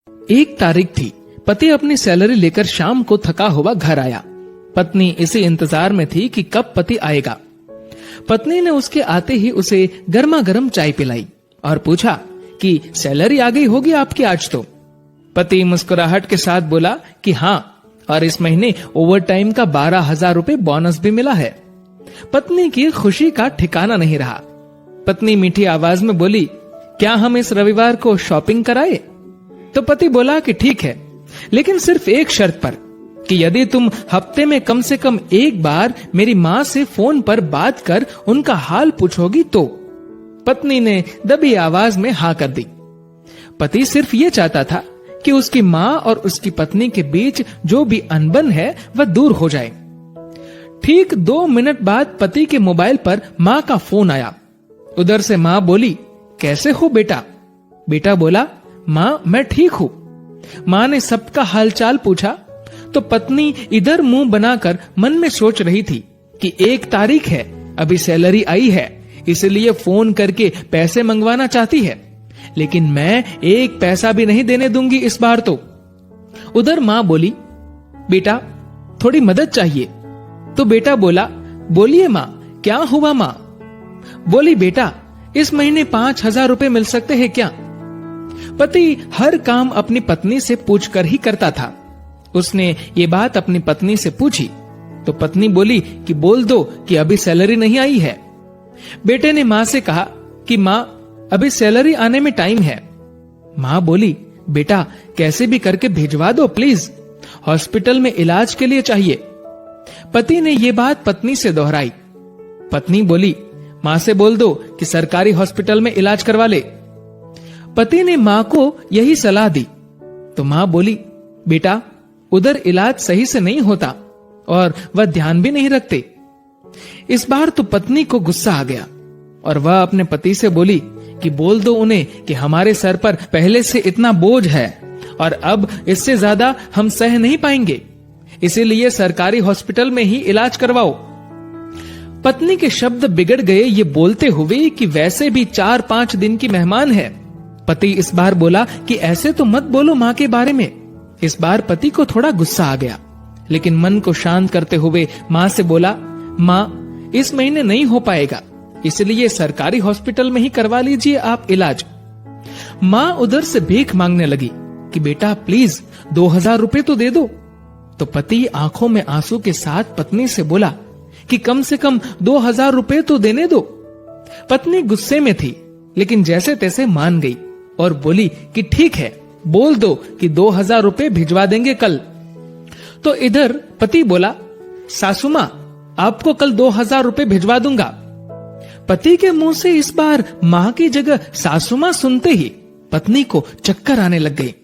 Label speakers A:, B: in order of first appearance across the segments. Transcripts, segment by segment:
A: एक तारीख थी। पति अपनी सैलरी लेकर शाम को थका हुआ घर आया। पत्नी इसी इंतजार में थी कि कब पति आएगा। पत्नी ने उसके आते ही उसे गर्मा गर्म चाय पिलाई और पूछा कि सैलरी आ गई होगी आपकी आज तो। पति मुस्कुराहट के साथ बोला कि हाँ, और इस महीने ओवर टाइम का 12,000 रुपए बोनस भी मिला है। पत्नी की खुशी का ठिकाना नहीं रहा। पत्नी मीठी आवाज में बोली, क्या हम इस रविवार को शॉपिंग कराए? तो पति बोला कि ठीक है, लेकिन सिर्फ एक शर्त पर, कि यदि तुम हफ्ते में कम से कम एक बार मेरी माँ से फोन पर बात कर उनका हाल पूछोगी तो। पत्नी ने दबी आवाज में हाँ कर दी। पति सिर्फ ये चाहता था कि उसकी माँ और उसकी पत्नी के बीच जो भी अनबन है वह दूर हो जाए। ठीक 2 मिनट बाद पति के मोबाइल पर माँ का फोन आया। उधर से माँ बोली, कैसे हो बेटा? बेटा बोला, माँ मैं ठीक हूँ। माँ ने सबका हालचाल पूछा तो पत्नी इधर मुंह बनाकर मन में सोच रही थी कि 1 तारीख है, अभी सैलरी आई है, इसलिए फोन करके पैसे मंगवाना चाहती है, लेकिन मैं 1 पैसा भी नहीं देने दूंगी इस बार तो। उधर माँ बोली, बेटा थोड़ी मदद चाहिए। तो बेटा बोला, बोलिए माँ, क्या हुआ माँ? बोली, बेटा इस महीने 5,000 रुपए मिल सकते हैं क्या? पति हर काम अपनी पत्नी से पूछकर ही करता था। उसने ये बात अपनी पत्नी से पूछी तो पत्नी बोली कि बोल दो कि अभी सैलरी नहीं आई है। बेटे ने माँ से कहा कि माँ अभी सैलरी आने में टाइम है। माँ बोली, बेटा कैसे भी करके भिजवा दो प्लीज, हॉस्पिटल में इलाज के लिए चाहिए। पति ने ये बात पत्नी से दोहराई। पत्नी बोली, माँ से बोल दो कि सरकारी हॉस्पिटल में इलाज करवा ले। पति ने माँ को यही सलाह दी तो माँ बोली, बेटा उधर इलाज सही से नहीं होता और वह ध्यान भी नहीं रखते। इस बार तो पत्नी को गुस्सा आ गया और वह अपने पति से बोली कि बोल दो उन्हें कि हमारे सर पर पहले से इतना बोझ है और अब इससे ज्यादा हम सह नहीं पाएंगे, इसीलिए सरकारी हॉस्पिटल में ही इलाज करवाओ। पत्नी के शब्द बिगड़ गए ये बोलते हुए कि वैसे भी 4-5 दिन की मेहमान है। पति इस बार बोला कि ऐसे तो मत बोलो माँ के बारे में। इस बार पति को थोड़ा गुस्सा आ गया, लेकिन मन को शांत करते हुए माँ से बोला, माँ इस महीने नहीं हो पाएगा, इसलिए सरकारी हॉस्पिटल में ही करवा लीजिए आप इलाज। माँ उधर से भीख मांगने लगी कि बेटा प्लीज 2,000 रुपए तो दे दो। तो पति आंखों में आंसू के साथ पत्नी से बोला कि कम से कम 2,000 रुपए तो देने दो। पत्नी गुस्से में थी, लेकिन जैसे तैसे मान गई और बोली कि ठीक है, बोल दो कि 2,000 रुपए भिजवा देंगे कल। तो इधर पति बोला, सासू माँ आपको कल 2,000 रुपए भिजवा दूंगा। पति के मुंह से इस बार माँ की जगह सासू माँ सुनते ही पत्नी को चक्कर आने लग गई,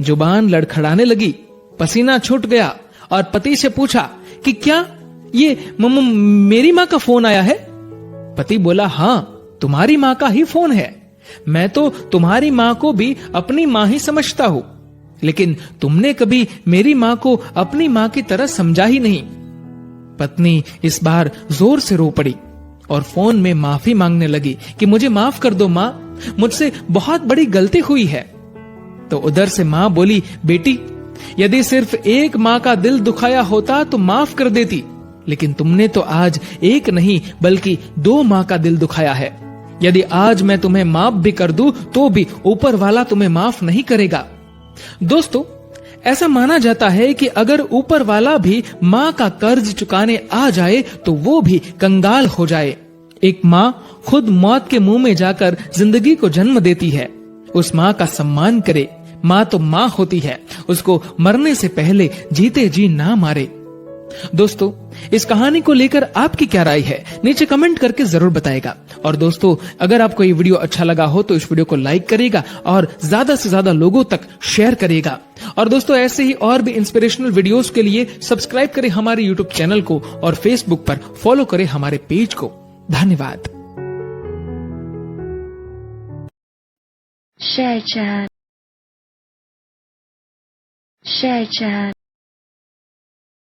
A: जुबान लड़खड़ाने लगी, पसीना छूट गया और पति से पूछा कि क्या ये मेरी माँ का फोन आया है? पति बोला, हाँ तुम्हारी माँ का ही फोन है। मैं तो तुम्हारी माँ को भी अपनी माँ ही समझता हूँ, लेकिन तुमने कभी मेरी माँ को अपनी माँ की तरह समझा ही नहीं। पत्नी इस बार जोर से रो पड़ी और फोन में माफी मांगने लगी कि मुझे माफ कर दो माँ, मुझसे बहुत बड़ी गलती हुई है। तो उधर से माँ बोली, बेटी यदि सिर्फ एक माँ का दिल दुखाया होता तो माफ कर देती, लेकिन तुमने तो आज एक नहीं बल्कि 2 माँ का दिल दुखाया है। यदि आज मैं तुम्हें माफ भी कर दूं तो भी ऊपर वाला तुम्हें माफ नहीं करेगा। दोस्तों, ऐसा माना जाता है कि अगर ऊपर वाला भी माँ का कर्ज चुकाने आ जाए तो वो भी कंगाल हो जाए। एक माँ खुद मौत के मुंह में जाकर जिंदगी को जन्म देती है। उस माँ का सम्मान करे। माँ तो माँ होती है, उसको मरने से पहले जीते जी ना मारे। दोस्तों, इस कहानी को लेकर आपकी क्या राय है नीचे कमेंट करके जरूर बताएगा। और दोस्तों, अगर आपको ये वीडियो अच्छा लगा हो तो इस वीडियो को लाइक करेगा और ज्यादा से ज्यादा लोगों तक शेयर करेगा। और दोस्तों, ऐसे ही और भी इंस्पिरेशनल वीडियोस के लिए सब्सक्राइब करें हमारे यूट्यूब चैनल को और फेसबुक पर फॉलो करें हमारे पेज को। धन्यवाद।
B: Share chat.